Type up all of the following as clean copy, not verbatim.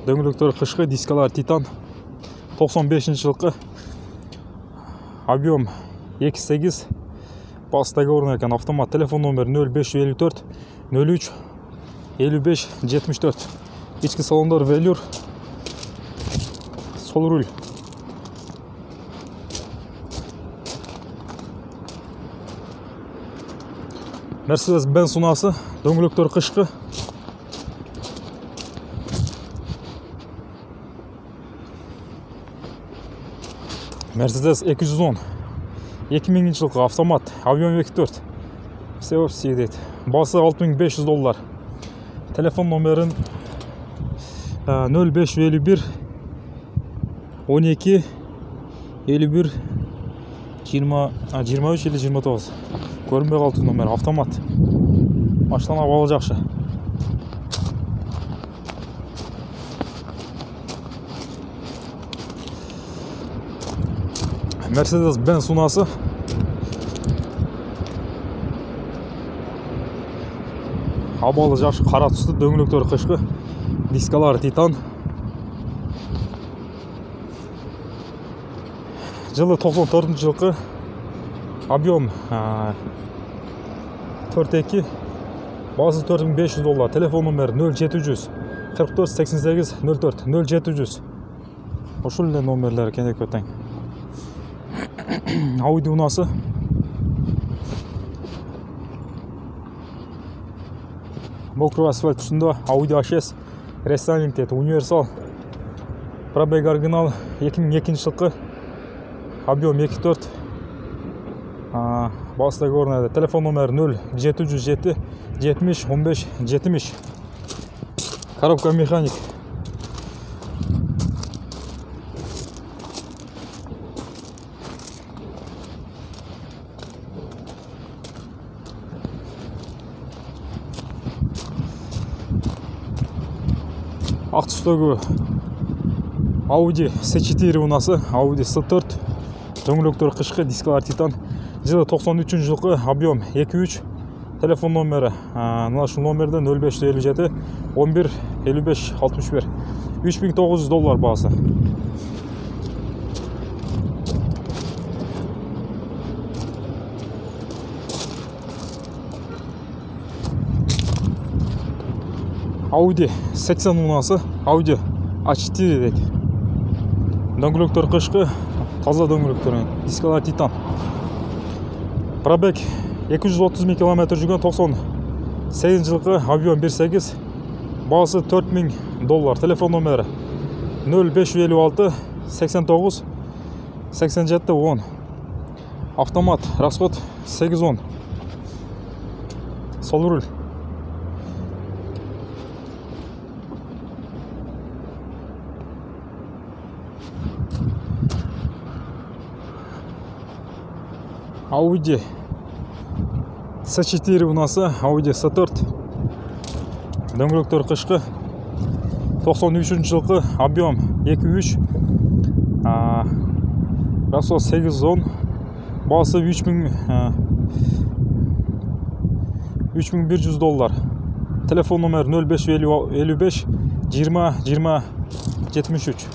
дөңгелектері қышқы, дискалар Титан 95 жылқы, объем 2.8, бас договорный екен, автомат. Телефон номер 0554 03 55 74. Ішкі салондар велюр, сол руль. Mercedes-Benz унасы, дөңгелектері қышқы. Mercedes 210 2000 жылқы, автомат, объем 2.4. Все дейді. Басы $6500. Телефон номерін 0551 12 51 23 или 29. Көрінбей қалды номер, автомат. Машина балы жақшы. Mercedes-Benz унасы. Абалы жақшы, қара түсті, дөңгелектері қышқы, дискалары Титан. Жылы 94 жылқы, объем 4.2, басы $4500. Телефон номер 0700 44 88 04 0700. Ошол эле номерлер кенек өтең. Audi унасы. Мокрый асфальт үстінде Audi A6 рестайлинг дейді, универсал. Пробег оригинал 2002 жылқы, объем 2.4. Бас договорный. Телефон номер 0707 70 15 70. Коробка механик. Ақ түстегі Audi C4 унасы, Audi C4, дөңгелектері қышқы, дискалар Титан. Жылы 93 жылқы, объем 2.3. Телефон номері ошол номерден 0557 11 55 61. $3900 басы. Audi 80 унасы, Audi A4 дейді. Дөңгелектер қышқы, таза дөңгелектер, дискалар Титан. Пробег 230 000 км жүрген, 98 жылқы, объем 1.8, басы $4000. Телефон номері 0556 89 87 10. Автомат, расход 810. Сол руль. Audi C4 унасы, Audi C4, дөңгелектері қышқы, 93 жылқы, объем 2.3, расход 810, басы $3100. Телефон номер 0555 20 20 73.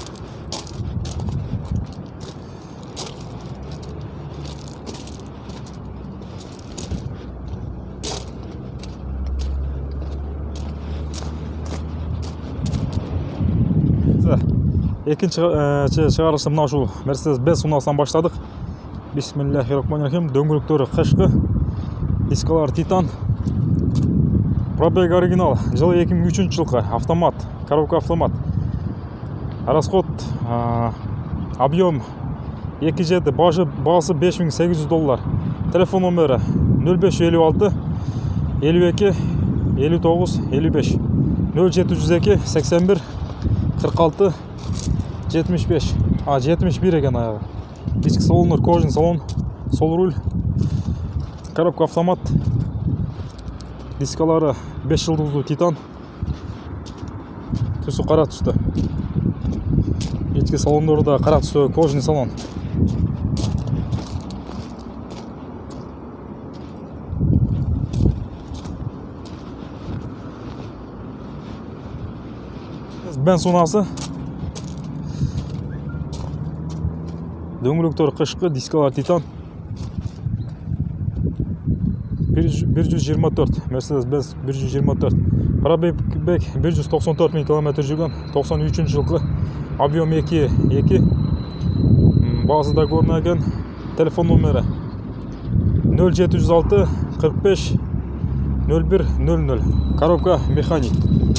Екінші шығарылышы мына ушул Mercedes-Benz унасынан баштадық. Бисмиллахиррахманиррахим. Дөңгелектері қышқы, дискалар Титан. Пробег оригинал, жылы 2003 жылқы, автомат, коробка автомат. Расход, объем 2.7, басы $5800. Телефон номері 0556 52 59 55. 0702 81 46 75. 71 екен аяғы. Ішкі салондар, кожаный салон, сол руль, коробка автомат, дискалары 5 жылдызлы Титан. Түсі қара түсті. Ішкі салондары қара түсті, кожаный салон. Benz унасы. Дөңгелектер қышқы, дискалар титан. 124, Mercedes-Benz 124. Пробег 194 000 км жүрген, 93 жылғы. Объем 2. Базыда көрінген. Телефон номері 0706 45 01 00. Коробка механик.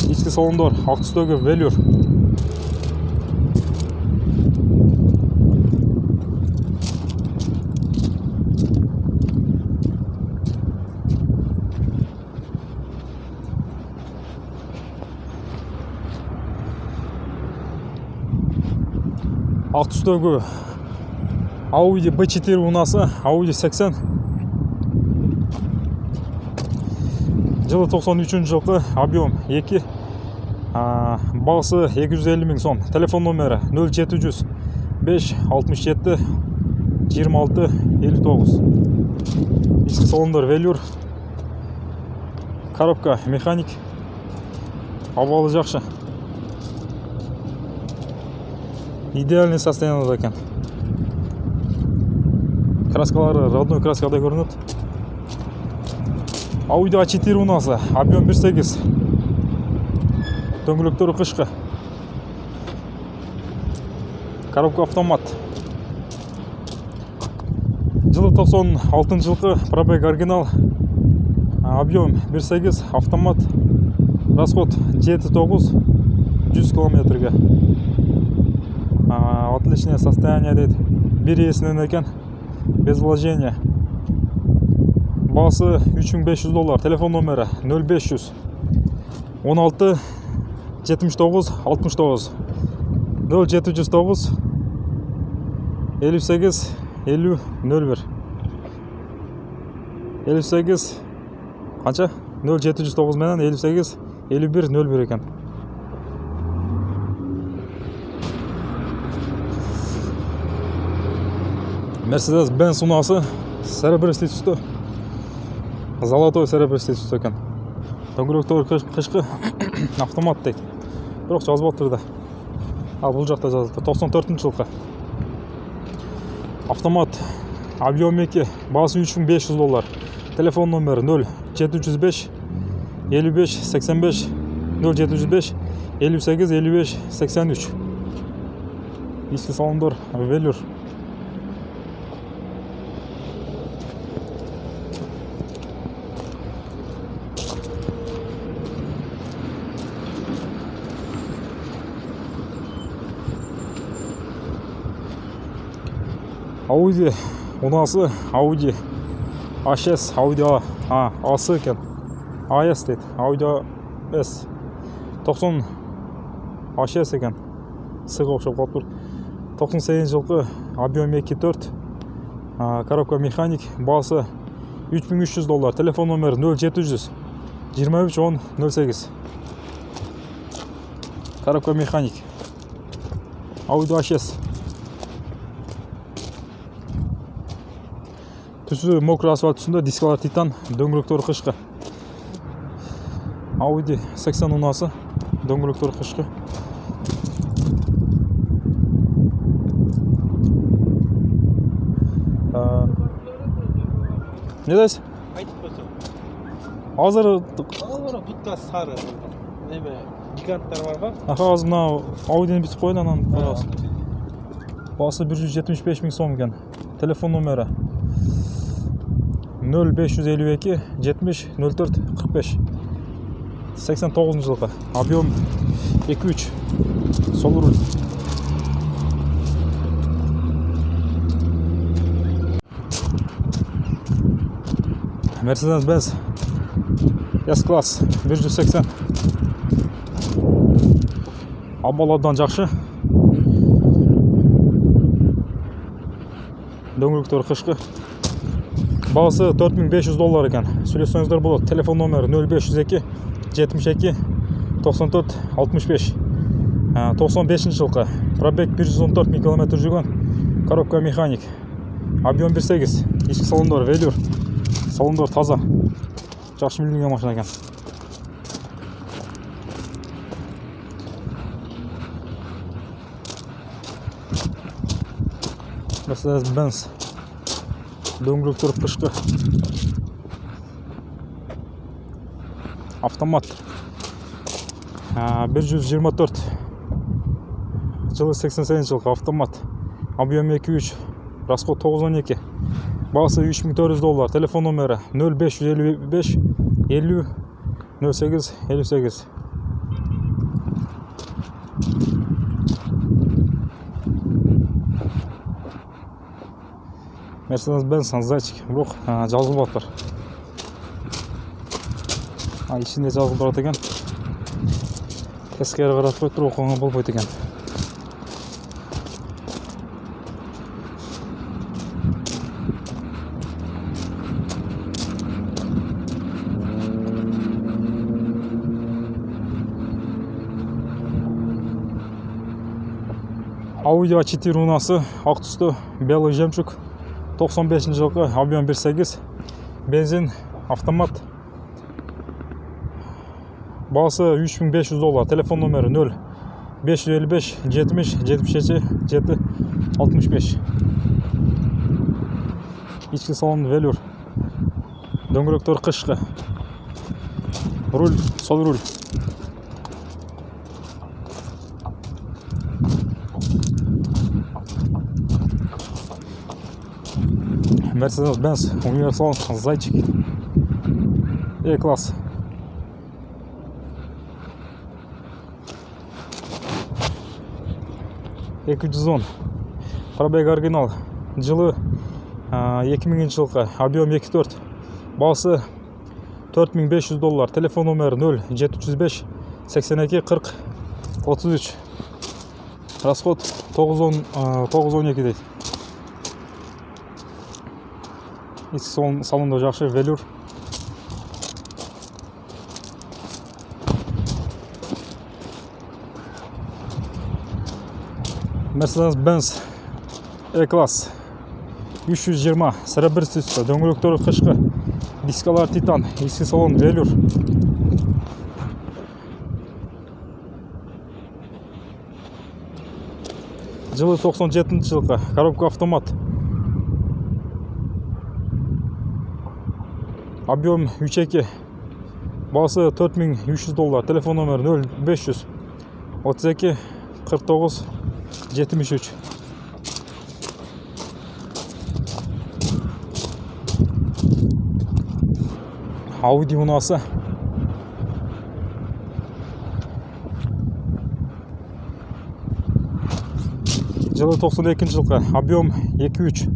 Ішкі салондар, ақ түстегі велюр. Ақ түстегі Audi B4 унасы, Audi 80. Жылы 93 жылғы, объем 2. Бағасы 250 000 сом. Телефон номері 0700 567 26 59. Ішкі салондар велюр. Коробка механик. Авалы жақшы. Идеальный состояние екен. Краскалары родной краскада көрінеді. Audi A4 унасы, объем 1.8. Дөңгелектері қышқы. Коробка автомат. Жылы 96 жылғы, пробег оригинал. Объем 1.8, автомат. Расход 7-9, 100 километрге. Отличное состояние дейді. Bir есінен екен, без вложения. Басы $3500. Телефон номері 0500 16 79 69. 0709 58 50 01. 58 қанша? 0709 менен 58 51 01 екен. Mercedes-Benz унасы, серебристый түсті. Золотой серебристый түсті екен. Дөңгелектер қышқы, автомат дейді. Бірақ жазып отырды. Ал бұл жақта жазылды. 94 жылғы. Автомат, объем 2, басы $3500. Телефон номері 0705 55 85 0705 58 55 83. Ішкі салондар велюр. Audi унасы, Audi A6, Audi A екен. AS дейді. Audi S 90 A6 екен. Сыға оқшап қалып тұр. 98 жылғы, объем 2.4. Коробка механик, басы $3300. Телефон номері 0700 23 10 08. Коробка механик. Audi A6. Түсі мокрый асфальт түсінде, дискалар титан, дөңгелектері қышқы. Audi 80 унасы, дөңгелектері қышқы. Не дайсың? Айтып қойсам. Азыр бұтта сары. Неме, гиганттар бар ба? Азыр мына Audi'ні бітіп қойын, анан қойғасын. Басы 175 000 сом екен. Телефон номері 0552 70 04 45. 89 жылғы. Объем 2-3. Сол руль. Mercedes-Benz S-класс 180. Абаладан жақшы. Дөңгелектері қышқы. Бағасы $4500 екен. Сөйлесеңіздер болады. Телефон номері 0502 72 94 65. 95 жылғы. Пробег 114 000 км жүрген. Коробка механик. Объем 1.8. Ішкі салондар велюр. Салондар таза. Жақсы мінген машина екен. Mercedes-Benz дөңгелектер қышқы автомат 124 жылы 88 жылғы автомат объем 2.3 расход 912 бағасы $3400 телефон номері 0555 50 08 58 Mercedes-Benz зайчик бірақ жазылып жатыр. Ішінде жазылып тұрады екен. Тескері қаратып қойып тұр, оқуға болмайды екен. Audi A4 унасы ақ түсті белый жемчуг 95 жылғы объем 1.8 бензин автомат бағасы $3500 телефон номері 0555 70 77 7 65 ішкі салон велюр дөңгелектер қышқы руль сол руль Mercedes-Benz универсал зайчик E-класс $210 пробег оригинал жылы 2000 жылғы объем 2.4 бағасы $4500 телефон номері 0705 82 40 33 расход 912 дейді. Ішкі салонда жақсы велюр. Mercedes-Benz E-класс 320 сірі түсті дөңгелектері қышқы дискалар титан ішкі салон велюр. Жылы 97 жылғы коробка автомат объем 3.2 бағасы $4300 телефон номері 0500 32 49 73 Audi унасы жылы 92 жылғы объем 2.3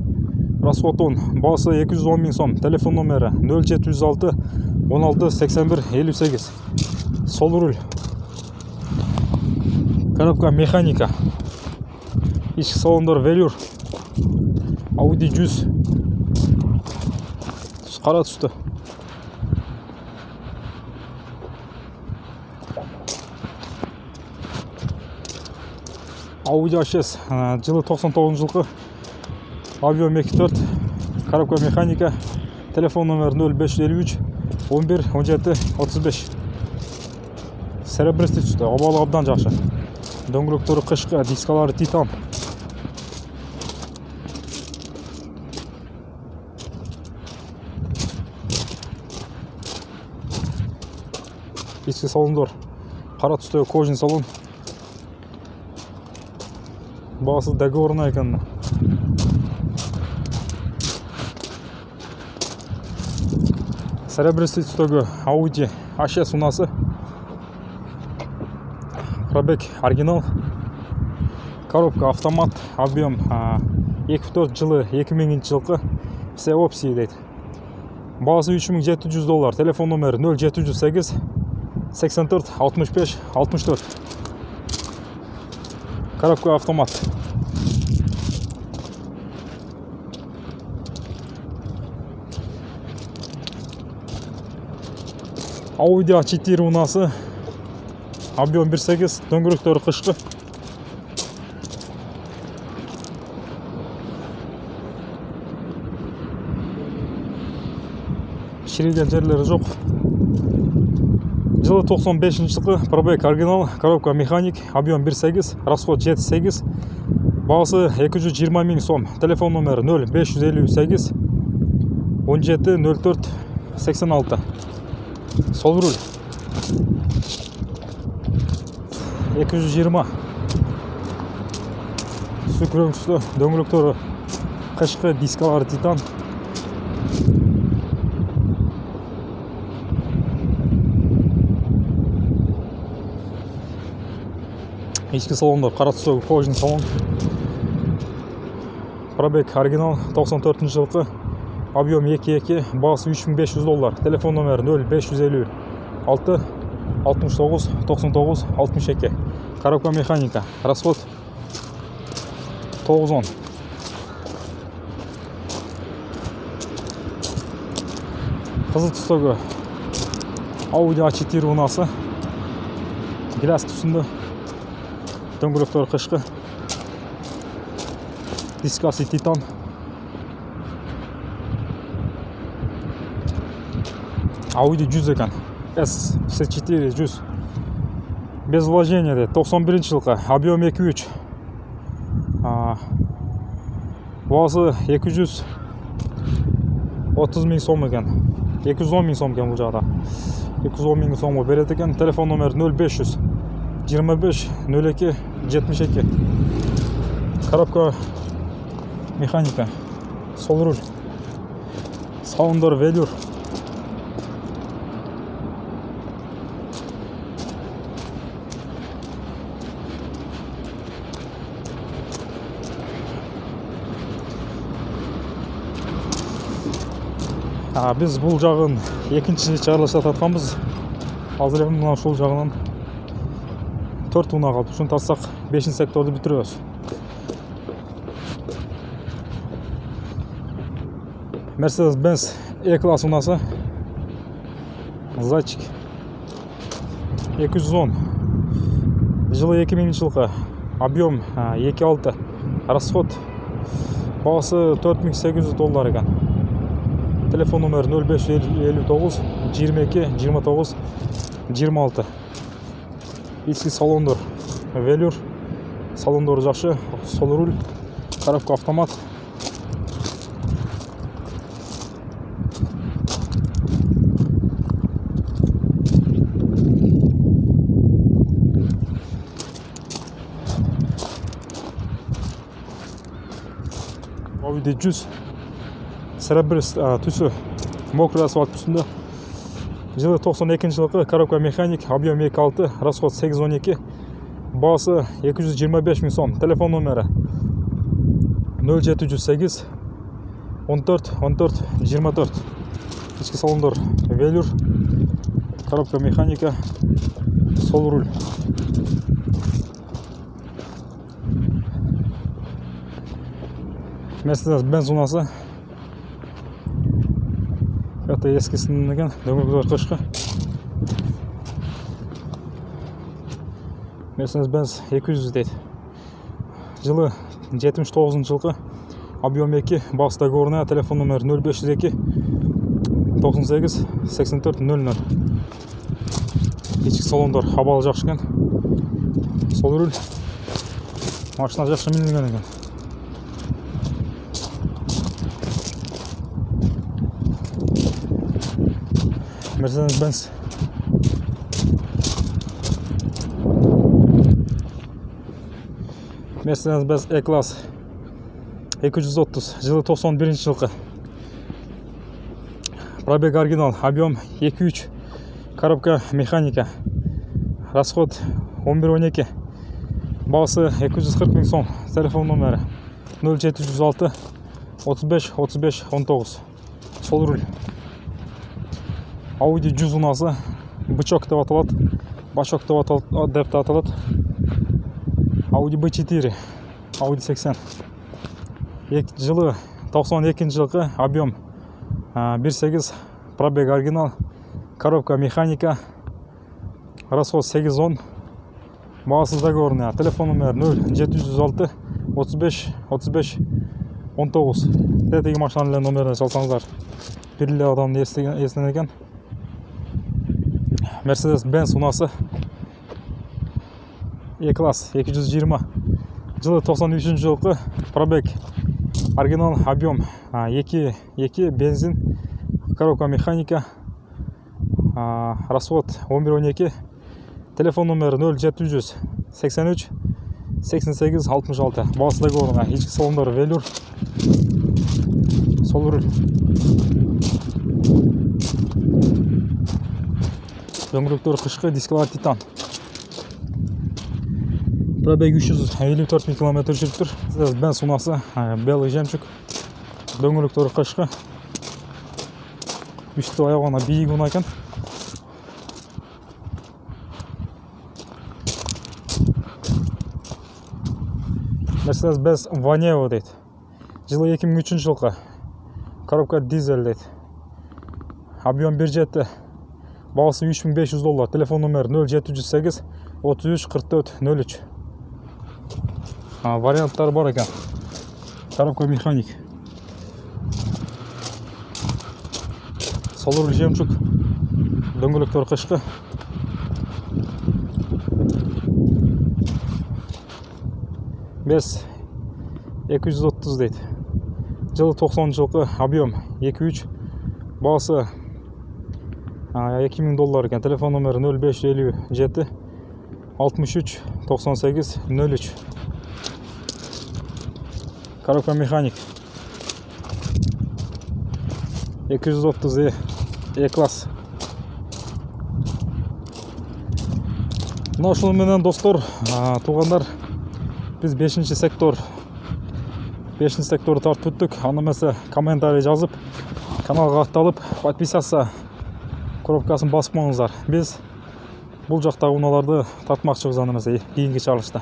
расход 10 бағасы $210 сом телефон номері 0706 16 81 58 сол руль коробка механика ішкі салондар велюр Audi 100 қара түсті Audi A6 жылы 99 жылғы объем 2.4 коробка механика телефон номері 0553 11 17 35 серебристый түсті обалы абдан жақсы дөңгелектері қышқы дискалары титан ішкі салондар қара түсті кожаный салон бағасы договорный екен серебристый түстегі Audi A6 унасы пробег оригинал коробка автомат объем 2.4 жылы 2000 жылғы все опции дейді бағасы $3700 телефон номері 0708 84 65 64 коробка автомат Audi A4 унасы объем 1.8 дөңгелектері қышқы шірейген жерлері жоқ жылы 95 жылғы пробег оригинал коробка механик объем 1.8 расход 7.8 Бағасы 220 000 сом. Телефон номері 0558 17 04 86. Сол руль. 220. Сүкіріңшті дөңгелектері қышқы, дискалары титан. Ішкі салонда қара түсті кожаный салон. Пробег оригинал 94 жылғы. Объем 2.2, бағасы $3500. Телефон номері 0556 69 99 62. Коробка механика. Расход 910. Қызыл түстегі Audi A4 унасы. Гляс түсінде. Дөңгелектері қышқы. Дискасы титан. Audi 100 екен. S64 100. Без вложения де 91 жылғы. Объем 2.3. Бағасы 230 000 сом екен. 210 000 сом екен бұл жағда. 210 000 сомға береді екен. Телефон номері 0500 25 02 72. Коробка механика. Сол руль. Салондар велюр. Біз бұл жағын екінші чарлаша татқанбыз. Азыр енді мына шол жағынан 4 уна қалды. Шын тастақ 5 секторды бітіреміз. Mercedes-Benz E-класс унасы. Зайчик. 210. Жылы 2000 жылғы. Объем 2.6. Расход. Бағасы $4800 екен. Телефон номері 0559 22 29 26. Ішкі салондар велюр. Салондары жақсы. Сол руль. Коробка автомат. Audi 100. Серебрис түсі. Мокрый асфальт түсінде. Жылы 92 жылғы. Коробка механик. Объем 2.6. Расход 812. Бағасы 225 000 сом. Телефон номері 0708 14 14 24. Ішкі салондар велюр. Коробка механика. Сол руль. Mercedes-Benz унасы. Это ескісінің екен. Дөңгелектері қышқы. Mercedes-Benz 200 дейді. Жылы 79 жылғы. Объем 2. Бағысы договорная. Телефон номері 0502 98 84 00. Ішкі салондар хабалы жақсы екен. Сол руль. Машина жақсы минген екен. Mercedes-Benz. Mercedes-Benz E-класс 230. Жылы 91 жылғы. Пробег оригинал. Объем 2.3. Коробка механика. Расход 11-12. Бағасы 240 000 сом. Телефон номері 0706 35 35 19. Сол руль. Audi 100 унасы. Бычок деп аталады. Бачок деп аталады. Audi B4. Audi 80. Жылы 92 жылғы. Объем 1.8. Пробег оригинал. Коробка механика. Расход 810. Бағасы договорная. Телефон номері 0706 35 35 19. Тетегі машиналардың номеріне салсаңыздар. Бірлі адамды естен екен. Mercedes-Benz унасы. E-класс 220. жылы 93 жылғы пробег, оригинал объем 2 бензин, коробка механика, расход 11-12, телефон номері 0700 83 88 66. Басыдагы орынға ички салондары велюр, сол руль, дөңгелектер қышқы, дискалар титан. Пробег 354 000 км жүріп тұр. Бенз унасы, белый жемчуг, дөңгелектер қышқы, үсті аяғына биік уна екен. Mercedes-Benz Vaneo дейді. Жылы 2003 жылғы. Коробка дизель дейді. Объем 1.7. Бағасы $3500. Телефон номері 0708 33 44 03. Варианттары бар екен. Коробка механик. Сол руль жемчуг. Дөңгелектер қышқы. Бес 230 дейді. Жылы 90 жылғы объем 2.3. Бағасы $2000 екен. Телефон номері 0557 63 98 03. Коробка механик. 230 E-класс. Мына менен достор, туғандар, біз 5-ші секторды тартып өттік. Анымасы комментарий жазып, каналға атталып, подписаться коробкасын басып маңыздар. Біз бұл жақтағы уналарды тартмақшығыз анымасы кейінгі чалышта.